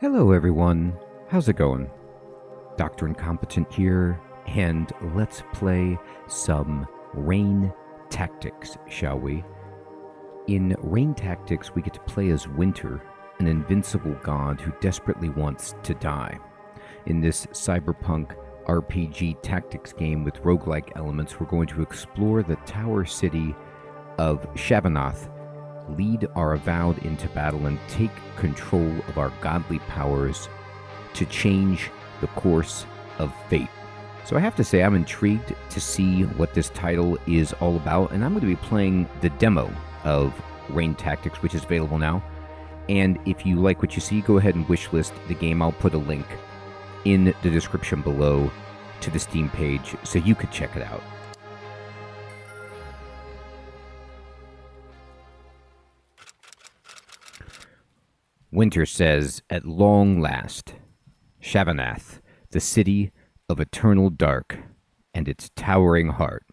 Hello everyone, how's it going? Dr. Incompetent here, and let's play some Rain Tactics, shall we? In Rain Tactics, we get to play as Winter, an invincible god who desperately wants to die. In this cyberpunk RPG tactics game with roguelike elements, we're going to explore the tower city of Shavanath, lead our Avowed into battle, and take control of our godly powers to change the course of fate. So I have to say I'm intrigued to see what this title is all about, and I'm going to be playing the demo of Rain Tactics, which is available now. And if you like what you see, go ahead and wishlist the game. I'll put a link in the description below to the Steam page so you could check it out. Winter says, "At long last, Shavanath, the city of eternal dark, and its towering heart.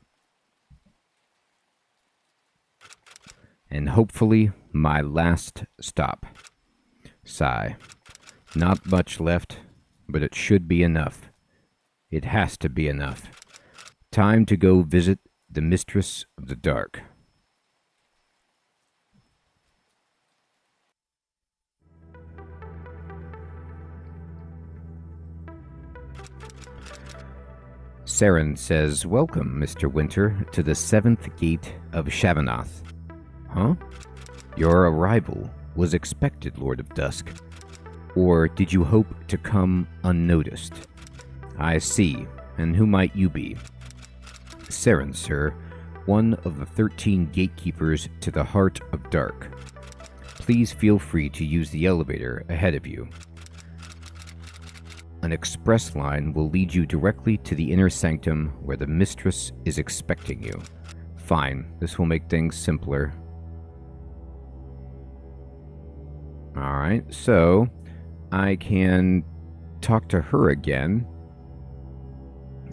And hopefully, my last stop. Sigh. Not much left, but it should be enough. It has to be enough. Time to go visit the Mistress of the Dark." Saren says, "Welcome, Mr. Winter, to the 7th gate of Shavanath." Huh? Your arrival was expected, Lord of Dusk. Or did you hope to come unnoticed? I see. And who might you be? Saren, sir, one of the 13 gatekeepers to the Heart of Dark. Please feel free to use the elevator ahead of you. An express line will lead you directly to the inner sanctum where the mistress is expecting you. Fine, this will make things simpler. Alright, so I can talk to her again.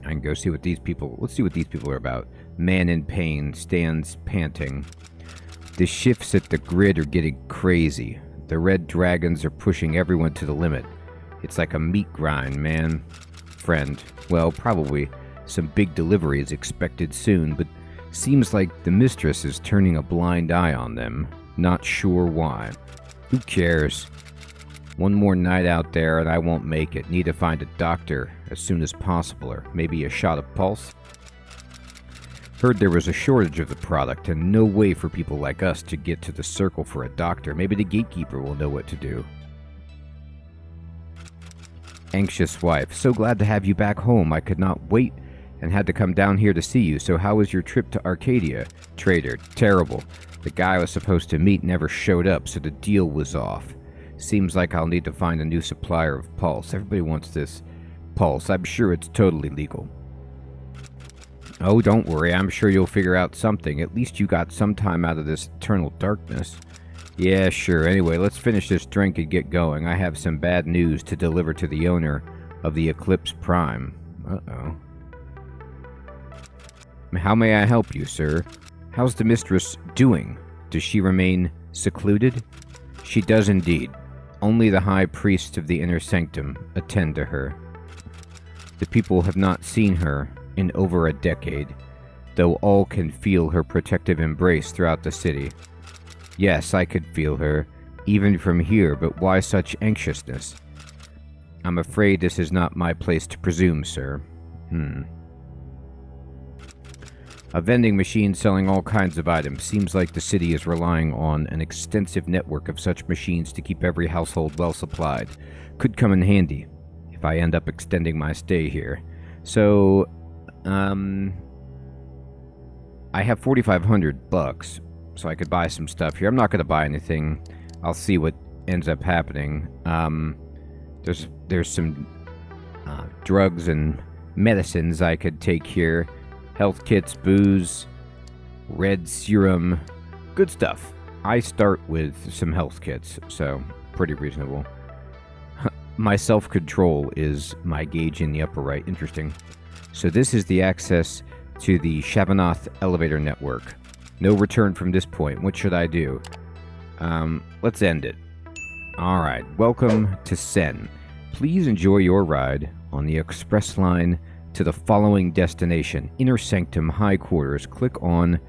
I can go see what these people... Let's see what these people are about. Man in pain stands panting. The shifts at the grid are getting crazy. The red dragons are pushing everyone to the limit. It's like a meat grind, man. Friend. Well, probably some big delivery is expected soon, but seems like the mistress is turning a blind eye on them. Not sure why. Who cares? One more night out there and I won't make it. Need to find a doctor as soon as possible, or maybe a shot of pulse. Heard there was a shortage of the product and no way for people like us to get to the circle for a doctor. Maybe the gatekeeper will know what to do. Anxious wife, so glad to have you back home. I could not wait and had to come down here to see you. So how was your trip to Arcadia? Trader, terrible. The guy I was supposed to meet never showed up, so the deal was off. Seems like I'll need to find a new supplier of pulse. Everybody wants this pulse. I'm sure it's totally legal. Oh, don't worry. I'm sure you'll figure out something. At least you got some time out of this eternal darkness. Yeah, sure. Anyway, let's finish this drink and get going. I have some bad news to deliver to the owner of the Eclipse Prime. Uh-oh. How may I help you, sir? How's the mistress doing? Does she remain secluded? She does indeed. Only the high priests of the inner sanctum attend to her. The people have not seen her in over a decade, though all can feel her protective embrace throughout the city. Yes, I could feel her, even from here, but why such anxiousness? I'm afraid this is not my place to presume, sir. A vending machine selling all kinds of items. Seems like the city is relying on an extensive network of such machines to keep every household well supplied. Could come in handy if I end up extending my stay here. So, I have $4,500, so I could buy some stuff here. I'm not going to buy anything. I'll see what ends up happening. There's some drugs and medicines I could take here. Health kits, booze, red serum, good stuff. I start with some health kits, so pretty reasonable. My self-control is my gauge in the upper right. Interesting. So this is the access to the Shavanath elevator network. No return from this point. What should I do? Let's end it. Alright, welcome to Sen. Please enjoy your ride on the express line to the following destination. Inner Sanctum High Quarters. Click on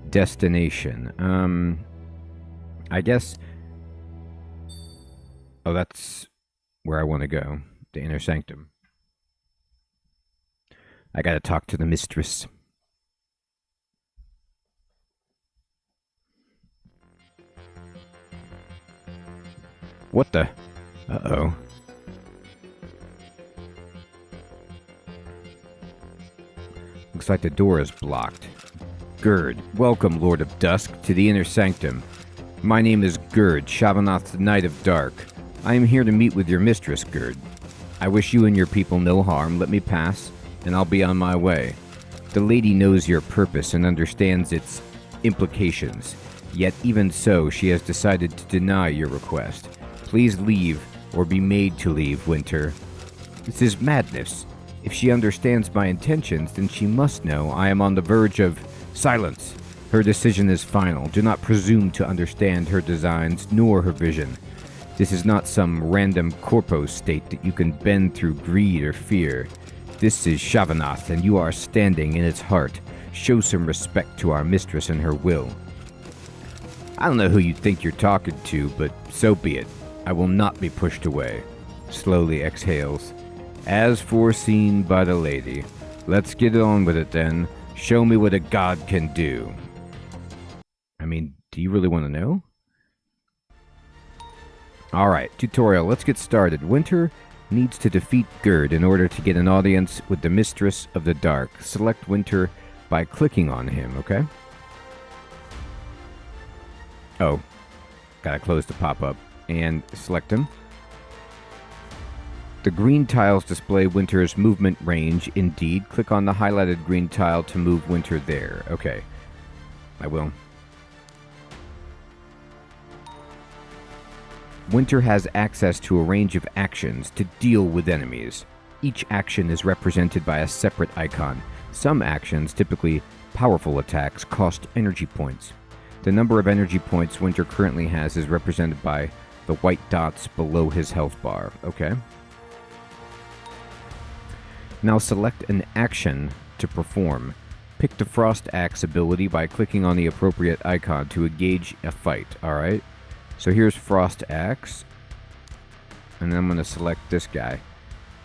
destination. I guess... Oh, that's where I want to go. The Inner Sanctum. I gotta talk to the mistress. What the? Uh-oh. Looks like the door is blocked. Gerd, welcome, Lord of Dusk, to the Inner Sanctum. My name is Gerd, Shavanath, the Knight of Dark. I am here to meet with your mistress, Gerd. I wish you and your people no harm. Let me pass, and I'll be on my way. The lady knows your purpose and understands its implications. Yet even so, she has decided to deny your request. Please leave, or be made to leave, Winter. This is madness. If she understands my intentions, then she must know I am on the verge of... Silence! Her decision is final. Do not presume to understand her designs, nor her vision. This is not some random corpus state that you can bend through greed or fear. This is Shavanath, and you are standing in its heart. Show some respect to our mistress and her will. I don't know who you think you're talking to, but so be it. I will not be pushed away. Slowly exhales. As foreseen by the lady. Let's get on with it then. Show me what a god can do. I mean, do you really want to know? Alright, tutorial. Let's get started. Winter needs to defeat Gerd in order to get an audience with the Mistress of the Dark. Select Winter by clicking on him, okay? Oh. Gotta close the pop-up. And select him. The green tiles display Winter's movement range. Indeed, click on the highlighted green tile to move Winter there. Okay, I will. Winter has access to a range of actions to deal with enemies. Each action is represented by a separate icon. Some actions, typically powerful attacks, cost energy points. The number of energy points Winter currently has is represented by the white dots below his health bar. Okay. Now select an action to perform. Pick the Frost Axe ability by clicking on the appropriate icon to engage a fight. Alright. So here's Frost Axe. And then I'm going to select this guy.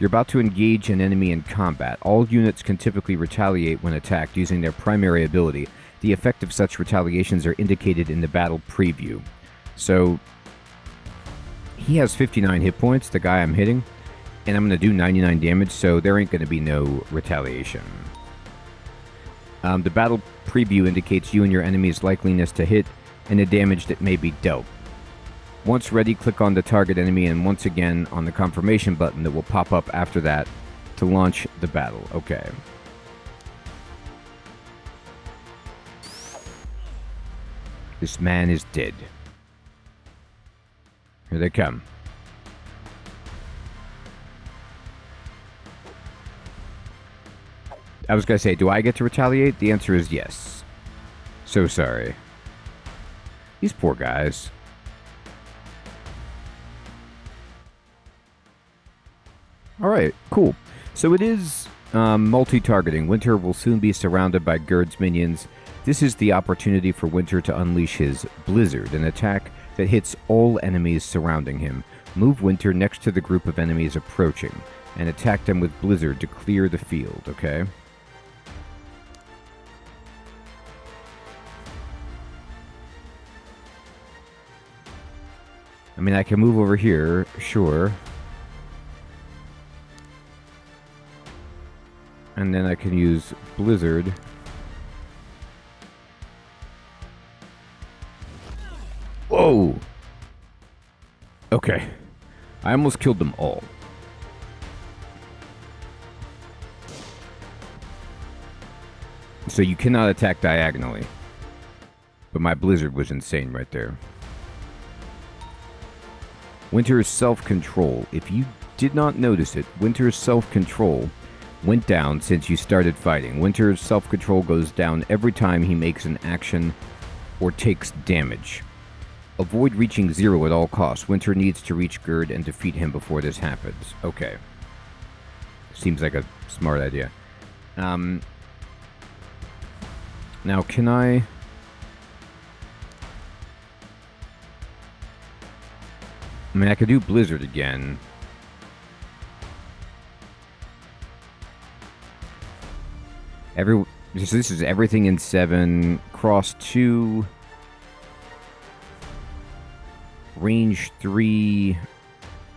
You're about to engage an enemy in combat. All units can typically retaliate when attacked using their primary ability. The effect of such retaliations are indicated in the battle preview. So he has 59 hit points, the guy I'm hitting, and I'm going to do 99 damage, so there ain't going to be no retaliation. The battle preview indicates you and your enemy's likeliness to hit and the damage that may be dealt. Once ready, click on the target enemy and once again on the confirmation button that will pop up after that to launch the battle. Okay. This man is dead. Here they come. I was going to say, do I get to retaliate? The answer is yes. So sorry. These poor guys. Alright, cool. So it is multi-targeting. Winter will soon be surrounded by Gerd's minions. This is the opportunity for Winter to unleash his Blizzard, an attack that hits all enemies surrounding him. Move Winter next to the group of enemies approaching, and attack them with Blizzard to clear the field, okay? I mean, I can move over here, sure. And then I can use Blizzard. Whoa! Okay. I almost killed them all. So you cannot attack diagonally. But my Blizzard was insane right there. Winter's self-control. If you did not notice it, Winter's self-control went down since you started fighting. Winter's self-control goes down every time he makes an action or takes damage. Avoid reaching 0 at all costs. Winter needs to reach Gerd and defeat him before this happens. Okay. Seems like a smart idea. Now, can I... I mean, I could do Blizzard again. So this is everything in 7. Cross 2. Range 3.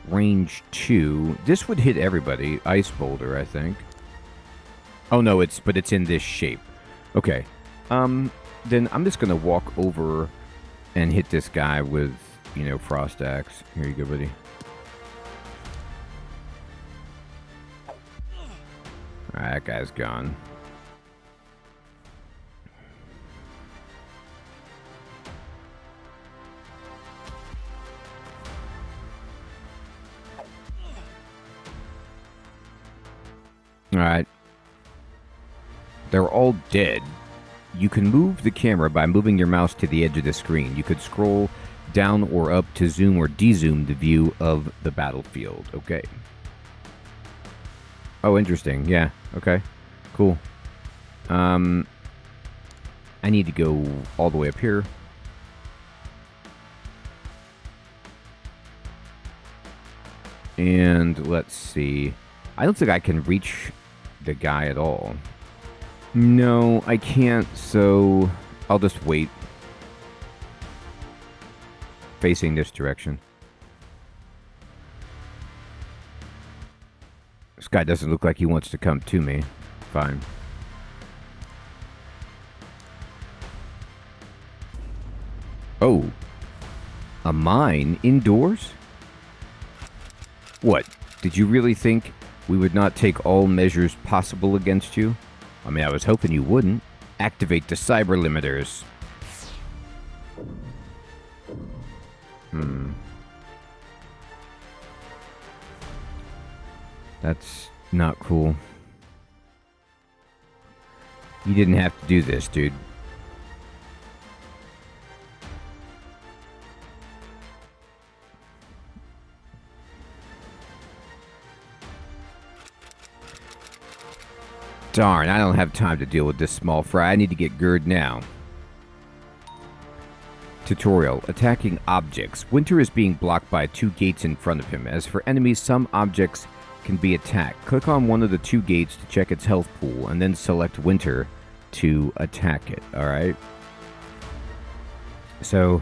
Range 2. This would hit everybody. Ice Boulder, I think. Oh, no, it's in this shape. Okay. Then I'm just gonna walk over and hit this guy with, Frost Axe. Here you go, buddy. Alright, that guy's gone. Alright. They're all dead. You can move the camera by moving your mouse to the edge of the screen. You could scroll down or up to zoom or de-zoom the view of the battlefield. Okay. Oh, interesting. Yeah. Okay. Cool. I need to go all the way up here. And let's see. I don't think I can reach the guy at all. No, I can't, so I'll just wait. Facing this direction. This guy doesn't look like he wants to come to me. Fine. Oh. A mine indoors? What? Did you really think we would not take all measures possible against you? I mean, I was hoping you wouldn't. Activate the cyber limiters. That's not cool. You didn't have to do this, dude. Darn, I don't have time to deal with this small fry. I need to get Gerd now. Tutorial. Attacking objects. Winter is being blocked by 2 gates in front of him. As for enemies, some objects can be attacked. Click on one of the 2 gates to check its health pool, and then select Winter to attack it. Alright? So,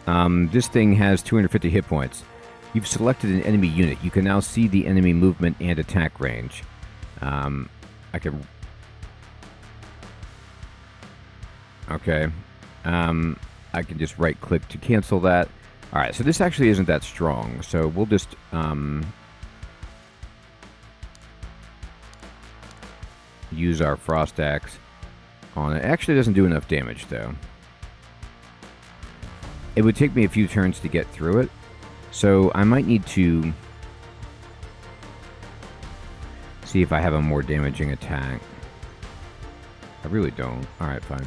this thing has 250 hit points. You've selected an enemy unit. You can now see the enemy movement and attack range. I can... Okay. I can just right-click to cancel that. Alright, so this actually isn't that strong. So we'll just, use our Frost Axe on it. It actually doesn't do enough damage, though. It would take me a few turns to get through it. So I might need to... see if I have a more damaging attack. I really don't. Alright, fine.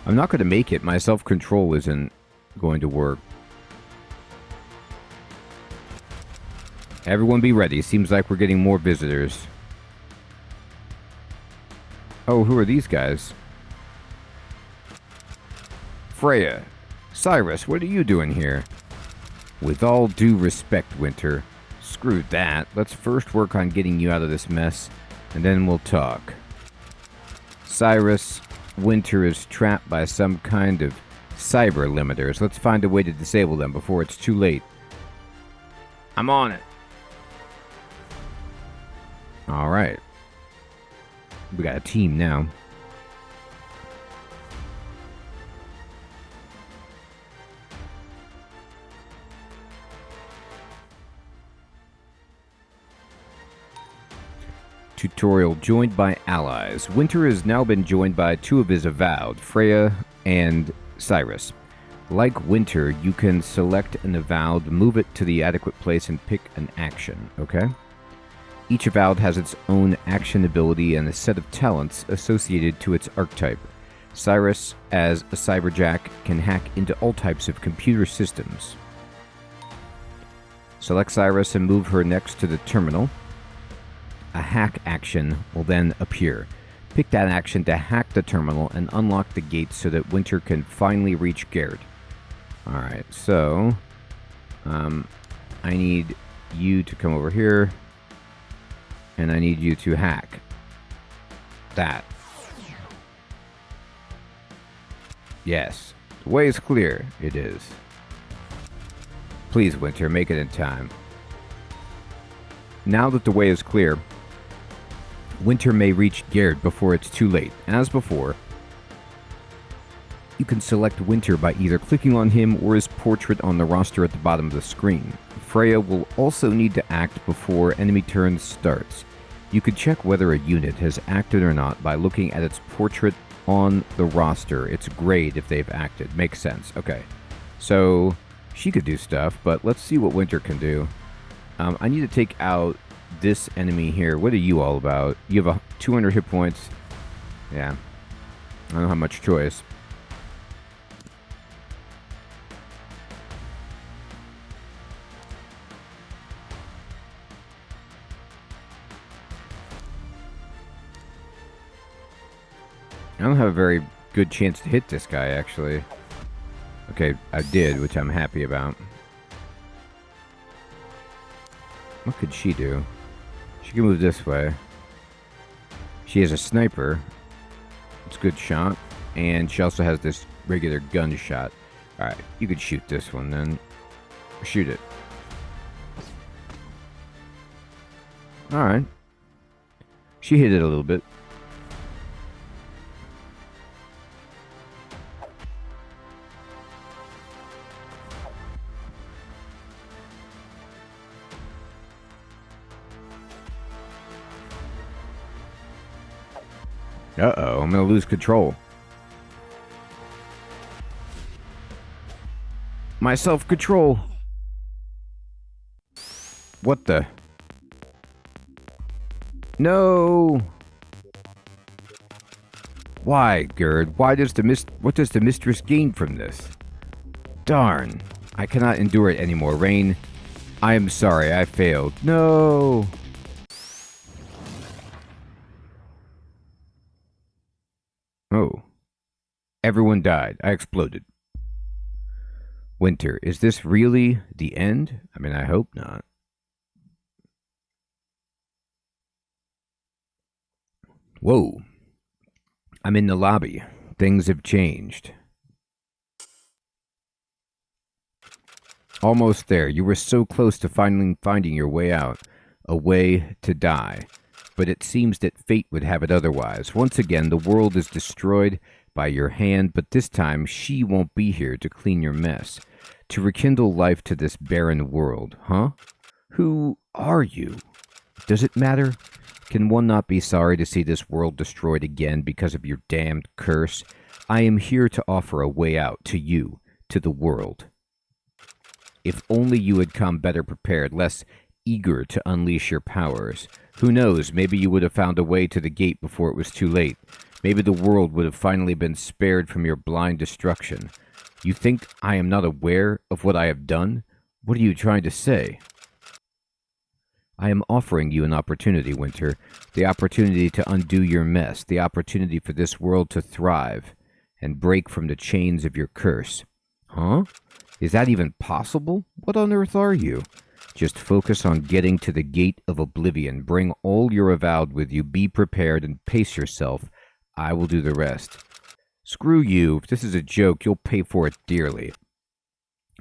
I'm not going to make it. My self-control isn't going to work. Everyone be ready. Seems like we're getting more visitors. Oh, who are these guys? Freya. Cyrus, what are you doing here? With all due respect, Winter. Screw that. Let's first work on getting you out of this mess, and then we'll talk. Cyrus, Winter is trapped by some kind of cyber limiters. Let's find a way to disable them before it's too late. I'm on it. Alright. We got a team now. Tutorial. Joined by allies. Winter has now been joined by 2 of his Avowed, Freya and Cyrus. Like Winter, you can select an Avowed, move it to the adequate place, and pick an action, okay? Each Avowed has its own action ability and a set of talents associated to its archetype. Cyrus, as a cyberjack, can hack into all types of computer systems. Select Cyrus and move her next to the terminal. A hack action will then appear. Pick that action to hack the terminal and unlock the gate so that Winter can finally reach Gerd. Alright, so I need you to come over here, and I need you to hack that. Yes, the way is clear. It is. Please, Winter, make it in time. Now that the way is clear, Winter may reach Gerd before it's too late. As before, you can select Winter by either clicking on him or his portrait on the roster at the bottom of the screen. Freya will also need to act before enemy turn starts. You can check whether a unit has acted or not by looking at its portrait on the roster. It's grayed if they've acted. Makes sense. Okay. So, she could do stuff, but let's see what Winter can do. I need to take out this enemy here. What are you all about? You have 200 hit points. Yeah. I don't have much choice. I don't have a very good chance to hit this guy, actually. Okay, I did, which I'm happy about. What could she do? She can move this way. She has a sniper. It's a good shot. And she also has this regular gun shot. Alright, you could shoot this one then. Shoot it. Alright. She hit it a little bit. Uh-oh, I'm gonna lose control. My self-control. What the? No! Why, Gerd? What does the mistress gain from this? Darn. I cannot endure it anymore, Rain. I am sorry, I failed. No! Oh. Everyone died. I exploded. Winter, is this really the end? I mean, I hope not. Whoa. I'm in the lobby. Things have changed. Almost there. You were so close to finally finding your way out. A way to die. But it seems that fate would have it otherwise. Once again, the world is destroyed by your hand, but this time she won't be here to clean your mess. To rekindle life to this barren world, huh? Who are you? Does it matter? Can one not be sorry to see this world destroyed again because of your damned curse? I am here to offer a way out to you, to the world. If only you had come better prepared, less eager to unleash your powers. Who knows, maybe you would have found a way to the gate before it was too late. Maybe the world would have finally been spared from your blind destruction. You think I am not aware of what I have done? What are you trying to say? I am offering you an opportunity, Winter. The opportunity to undo your mess. The opportunity for this world to thrive and break from the chains of your curse. Huh? Is that even possible? What on earth are you? Just focus on getting to the gate of oblivion. Bring all your Avowed with you. Be prepared and pace yourself. I will do the rest. Screw you. If this is a joke, you'll pay for it dearly.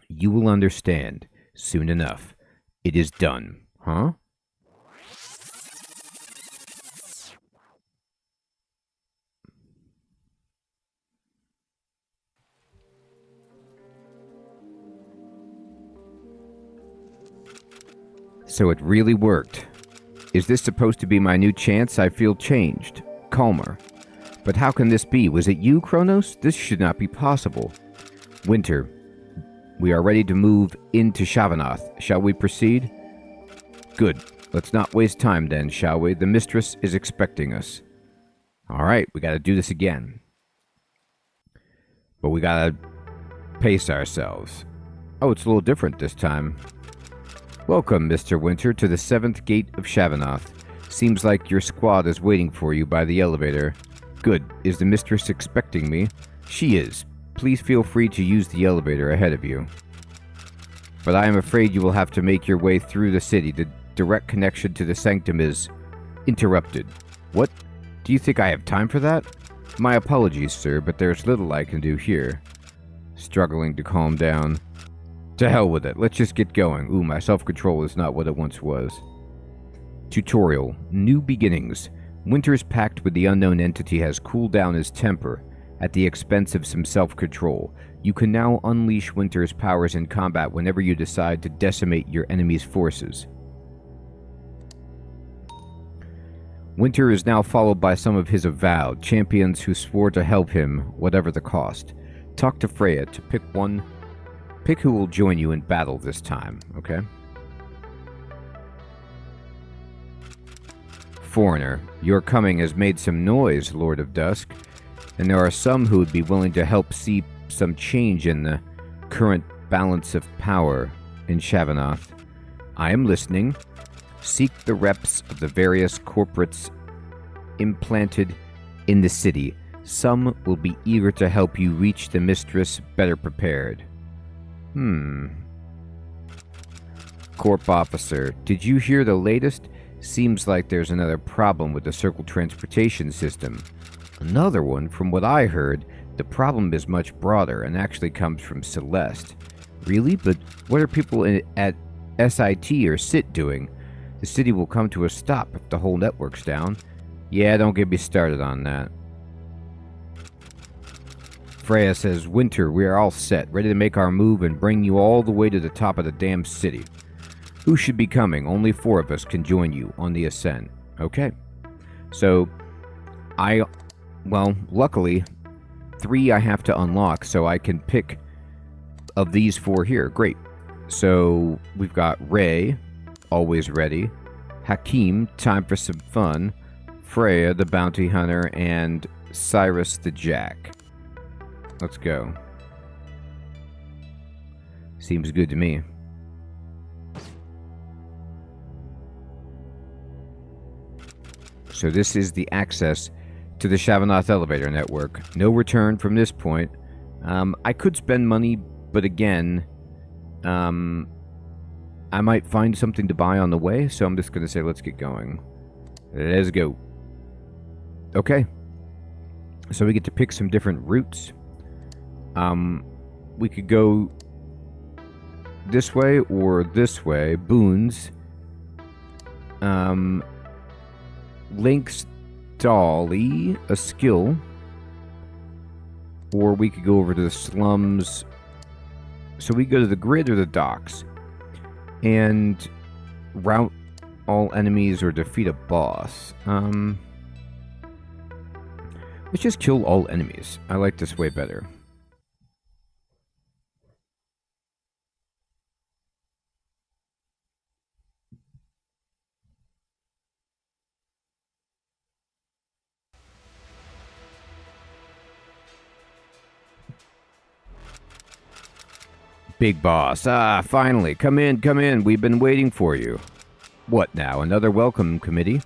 You will understand soon enough. It is done. Huh? So it really worked. Is this supposed to be my new chance? I feel changed, calmer. But how can this be? Was it you, Kronos? This should not be possible. Winter, we are ready to move into Shavanath. Shall we proceed? Good. let's not waste time then, shall we? The mistress is expecting us. Alright, we gotta do this again. But we gotta pace ourselves. Oh, it's a little different this time. Welcome, Mr. Winter, to the 7th gate of Shavanath. Seems like your squad is waiting for you by the elevator. Good. Is the mistress expecting me? She is. Please feel free to use the elevator ahead of you. But I am afraid you will have to make your way through the city. The direct connection to the sanctum is interrupted. What? Do you think I have time for that? My apologies, sir, but there's little I can do here. Struggling to calm down. To hell with it. Let's just get going. Ooh, my self-control is not what it once was. Tutorial. New beginnings. Winter's pact with the unknown entity has cooled down his temper at the expense of some self-control. You can now unleash Winter's powers in combat whenever you decide to decimate your enemy's forces. Winter is now followed by some of his Avowed, champions who swore to help him, whatever the cost. Talk to Freya to pick one. Pick who will join you in battle this time, okay? Foreigner, your coming has made some noise, Lord of Dusk, and there are some who would be willing to help see some change in the current balance of power in Shavanath. I am listening. Seek the reps of the various corporates implanted in the city. Some will be eager to help you reach the mistress better prepared. Corp officer, did you hear the latest? Seems like there's another problem with the circle transportation system. Another one? From what I heard, the problem is much broader and actually comes from Celeste. Really? But what are people at SIT or SIT doing? The city will come to a stop if the whole network's down. Yeah, don't get me started on that. Freya says, Winter, we are all set, ready to make our move and bring you all the way to the top of the damn city. Who should be coming? Only 4 of us can join you on the ascent. Okay. So, luckily, 3 I have to unlock, so I can pick of these 4 here. Great. So, we've got Ray, always ready. Hakim, time for some fun. Freya, the bounty hunter, and Cyrus the Jack. Let's go. Seems good to me. So this is the access to the Shavanath elevator network. No return from this point. I could spend money, but again, I might find something to buy on the way, so I'm just going to say let's get going. Let's go. Okay. So we get to pick some different routes. We could go this way or this way. Boons. Link's Dolly, a skill. Or we could go over to the slums. So we go to the grid or the docks. And rout all enemies or defeat a boss. Let's just kill all enemies. I like this way better. Big boss. Ah, finally. Come in, come in. We've been waiting for you. What now? Another welcome committee?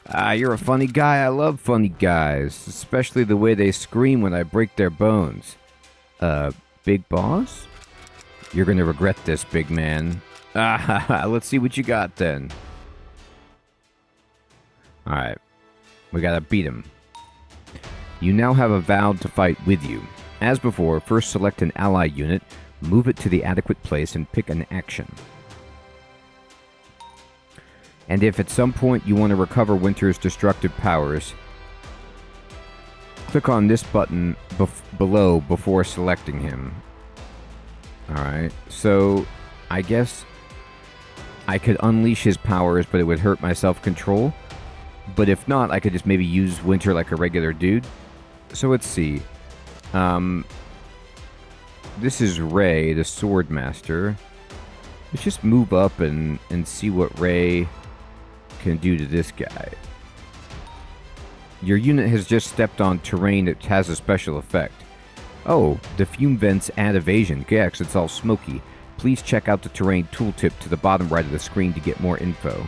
Ah, you're a funny guy. I love funny guys. Especially the way they scream when I break their bones. Big boss? You're gonna regret this, big man. Ah, let's see what you got then. Alright. We gotta beat him. You now have Avowed to fight with you. As before, first select an ally unit, move it to the adequate place, and pick an action. And if at some point you want to recover Winter's destructive powers, click on this button below before selecting him. Alright, so I guess I could unleash his powers, but it would hurt my self-control. But if not, I could just maybe use Winter like a regular dude. So let's see. This is Ray, the Sword Master. Let's just move up and see what Ray can do to this guy. Your unit has just stepped on terrain that has a special effect. Oh, the fume vents add evasion. Yeah, 'cause it's all smoky. Please check out the terrain tooltip to the bottom right of the screen to get more info.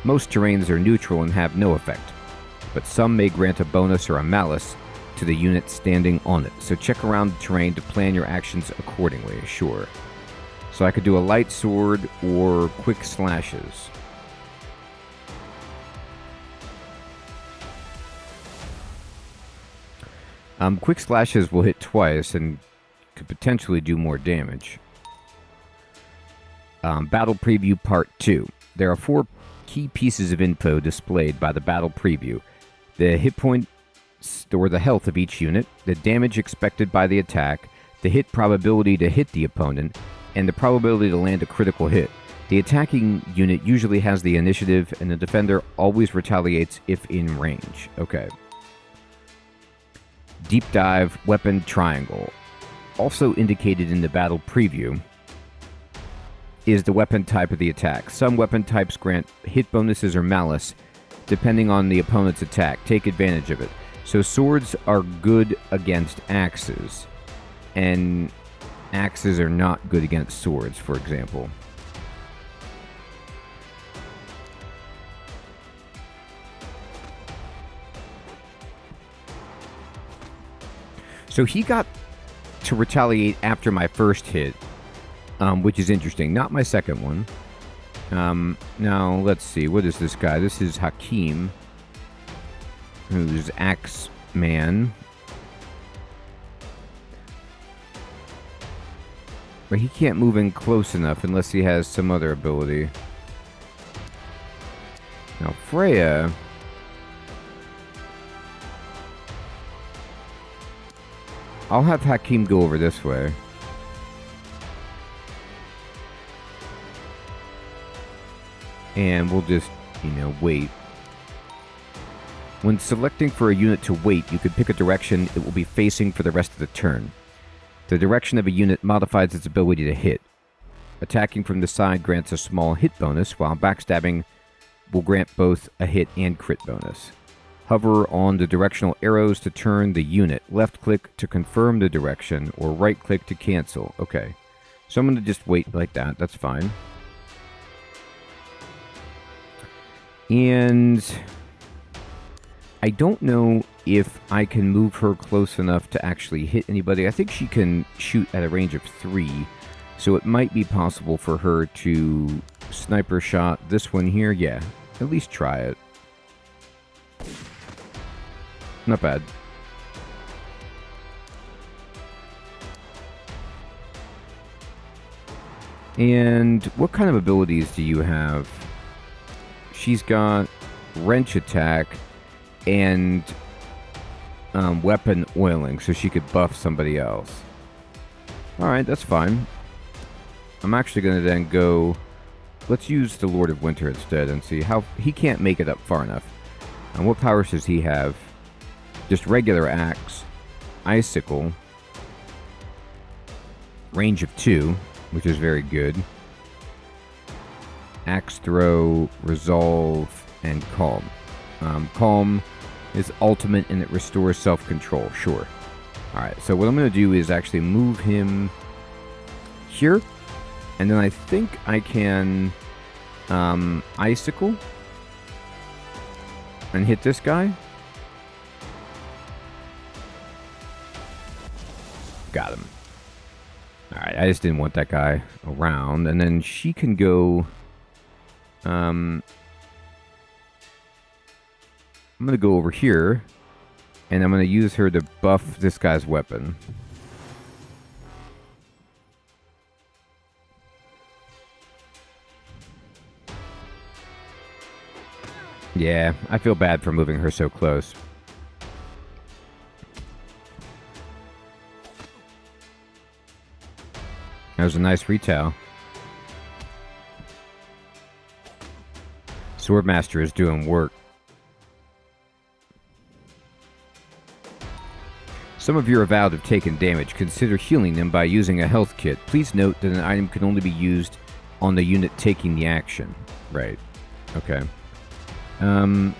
Most terrains are neutral and have no effect, but some may grant a bonus or a malus to the unit standing on it. So check around the terrain to plan your actions accordingly. Sure. So I could do a light sword or quick slashes. Quick slashes will hit twice and could potentially do more damage. Battle Preview Part 2. There are 4 key pieces of info displayed by the Battle Preview. The hit points or the health of each unit, the damage expected by the attack, the hit probability to hit the opponent, and the probability to land a critical hit. The attacking unit usually has the initiative, and the defender always retaliates if in range. Okay. Deep Dive Weapon Triangle. Also indicated in the Battle Preview is the weapon type of the attack. Some weapon types grant hit bonuses or malus depending on the opponent's attack. Take advantage of it. So swords are good against axes, and axes are not good against swords, for example. So he got to retaliate after my first hit, which is interesting. Not my second one. Now, let's see. What is this guy? This is Hakim, who's Axe Man. But he can't move in close enough unless he has some other ability. Now, Freya... I'll have Hakim go over this way. And we'll just, wait. When selecting for a unit to wait, you could pick a direction it will be facing for the rest of the turn. The direction of a unit modifies its ability to hit. Attacking from the side grants a small hit bonus, while backstabbing will grant both a hit and crit bonus. Hover on the directional arrows to turn the unit. Left-click to confirm the direction, or right-click to cancel. Okay. So I'm going to just wait like that. That's fine. And I don't know if I can move her close enough to actually hit anybody. I think she can shoot at a range of 3. So it might be possible for her to sniper shot this one here. Yeah, at least try it. Not bad. And what kind of abilities do you have? She's got wrench attack and weapon oiling, so she could buff somebody else. Alright, that's fine. I'm actually going to then go... Let's use the Lord of Winter instead and see how... He can't make it up far enough. And what powers does he have? Just regular axe, icicle, range of 2, which is very good. Axe throw, resolve, and calm. Calm is ultimate and it restores self-control. Sure. Alright, so what I'm going to do is actually move him here. And then I think I can icicle and hit this guy. Got him. Alright, I just didn't want that guy around. And then she can go... I'm going to go over here. And I'm going to use her to buff this guy's weapon. Yeah, I feel bad for moving her so close. That was a nice retail. Swordmaster is doing work. Some of your Avowed have taken damage. Consider healing them by using a health kit. Please note that an item can only be used on the unit taking the action. Right. Okay. I'm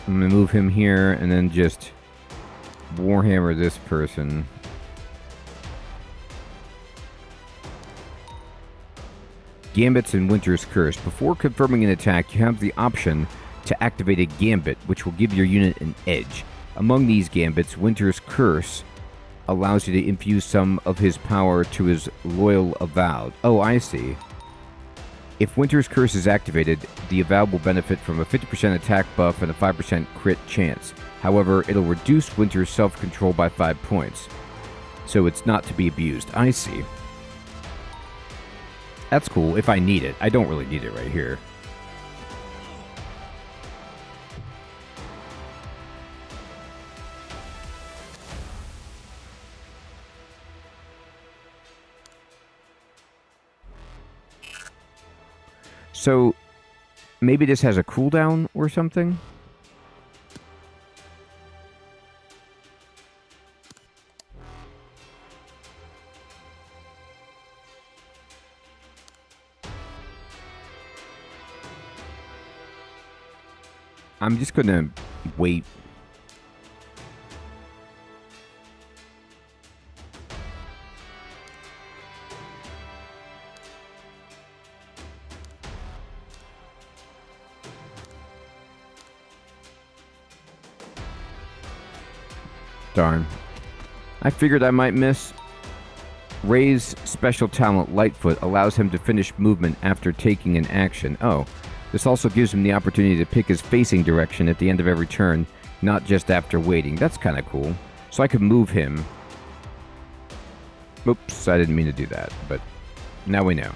gonna move him here and then just Warhammer this person. Gambits and Winter's Curse. Before confirming an attack, you have the option to activate a gambit, which will give your unit an edge. Among these gambits, Winter's Curse allows you to infuse some of his power to his loyal Avowed. Oh, I see. If Winter's Curse is activated, the Avowed will benefit from a 50% attack buff and a 5% crit chance. However, it'll reduce Winter's self-control by 5 points. So it's not to be abused. I see. That's cool, if I need it. I don't really need it right here. So, maybe this has a cooldown or something? I'm just gonna wait. Darn. I figured I might miss. Ray's special talent, Lightfoot, allows him to finish movement after taking an action. Oh. This also gives him the opportunity to pick his facing direction at the end of every turn, not just after waiting. That's kind of cool. So I could move him. Oops, I didn't mean to do that, but now we know.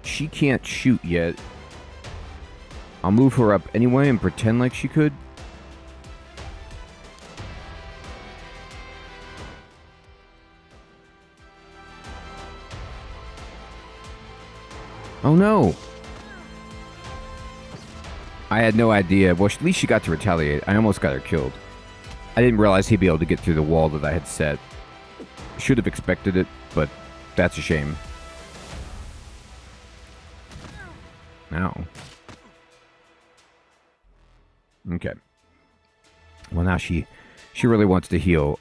She can't shoot yet. I'll move her up anyway and pretend like she could. Oh no! I had no idea. Well, at least she got to retaliate. I almost got her killed. I didn't realize he'd be able to get through the wall that I had set. Should have expected it, but that's a shame. Ow. Okay. Well, now she really wants to heal.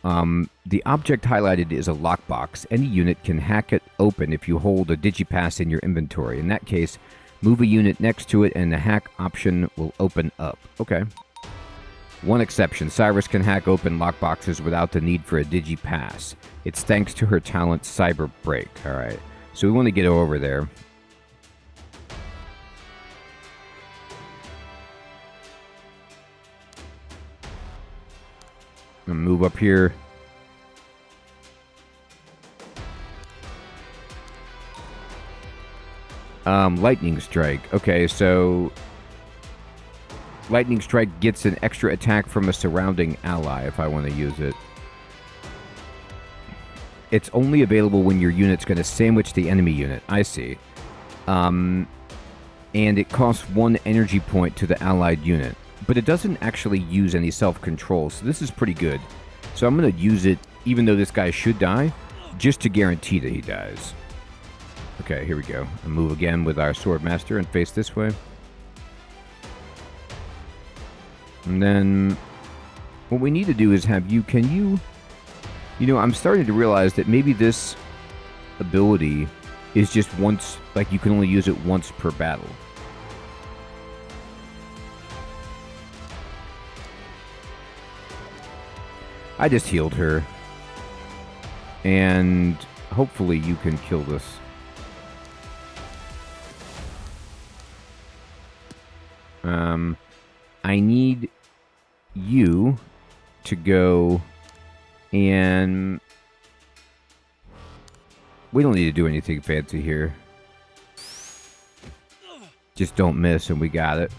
The object highlighted is a lockbox. Any unit can hack it open if you hold a digipass in your inventory. In that case, move a unit next to it and the hack option will open up. Okay. One exception. Cyrus can hack open lockboxes without the need for a digipass. It's thanks to her talent, Cyber Break. Alright. So we want to get over there. I'm gonna move up here. Lightning Strike. Okay, so Lightning Strike gets an extra attack from a surrounding ally if I want to use it. It's only available when your unit's going to sandwich the enemy unit. I see. And it costs 1 energy point to the allied unit. But it doesn't actually use any self-control, so this is pretty good. So I'm going to use it, even though this guy should die, just to guarantee that he dies. Okay, here we go. I'll move again with our Swordmaster and face this way. And then what we need to do is have you... Can you... You know, I'm starting to realize that maybe this ability is just once... Like, you can only use it once per battle. I just healed her. And hopefully you can kill this. I need you to go and... We don't need to do anything fancy here. Just don't miss and we got it.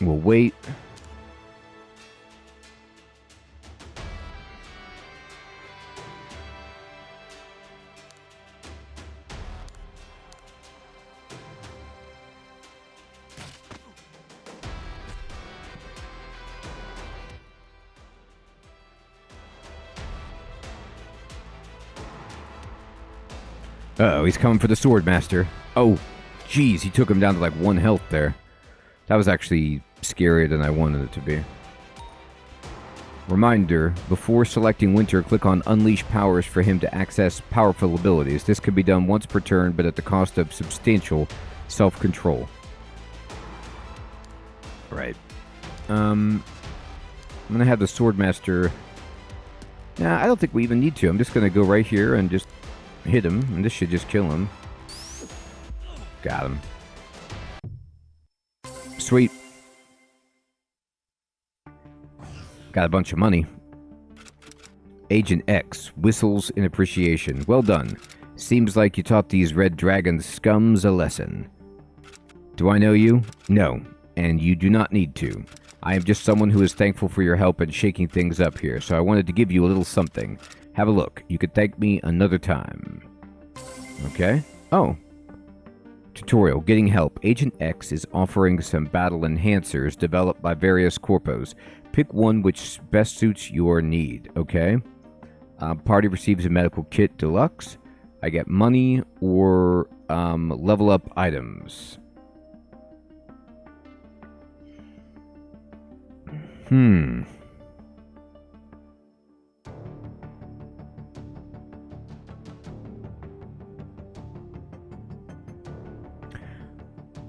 We'll wait. Uh-oh, he's coming for the sword master. Oh, jeez, he took him down to like 1 health there. That was actually scarier than I wanted it to be. Reminder, before selecting Winter, click on Unleash Powers for him to access powerful abilities. This can be done once per turn, but at the cost of substantial self-control. Right. I'm going to have the Swordmaster... Nah, I don't think we even need to. I'm just going to go right here and just hit him, and this should just kill him. Got him. Sweet. Got a bunch of money. Agent X whistles in appreciation. Well done. Seems like you taught these Red Dragon scums a lesson. Do I know you? No, and you do not need to. I am just someone who is thankful for your help in shaking things up here, so I wanted to give you a little something. Have a look. You could thank me another time. Okay. Oh. Tutorial. Getting help. Agent X is offering some battle enhancers developed by various corpos. Pick one which best suits your need, okay? Party receives a medical kit deluxe. I get money or level up items.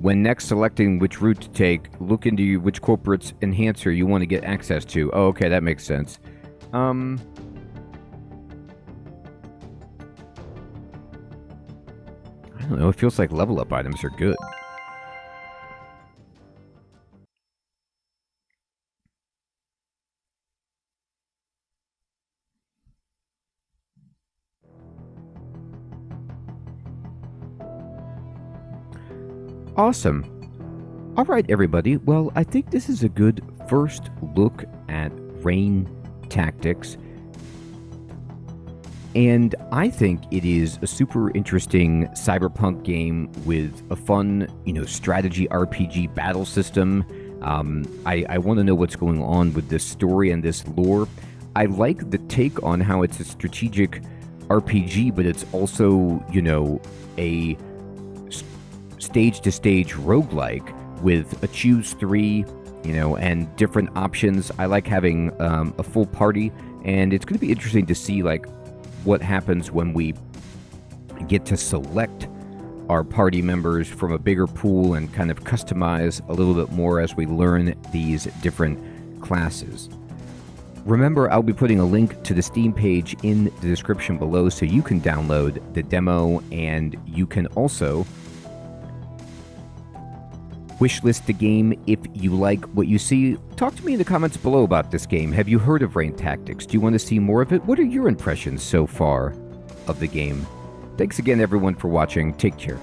When next selecting which route to take, look into which corporate's enhancer you want to get access to. Oh, okay, that makes sense. I don't know, it feels like level up items are good. Awesome. All right, everybody. Well, I think this is a good first look at Rain Tactics. And I think it is a super interesting cyberpunk game with a fun, strategy RPG battle system. I want to know what's going on with this story and this lore. I like the take on how it's a strategic RPG, but it's also, a stage-to-stage roguelike with a choose 3, and different options. I like having a full party, and it's going to be interesting to see, what happens when we get to select our party members from a bigger pool and kind of customize a little bit more as we learn these different classes. Remember, I'll be putting a link to the Steam page in the description below so you can download the demo, and you can also wishlist the game if you like what you see. Talk to me in the comments below about this game. Have you heard of Rain Tactics? Do you want to see more of it? What are your impressions so far of the game? Thanks again, everyone, for watching. Take care.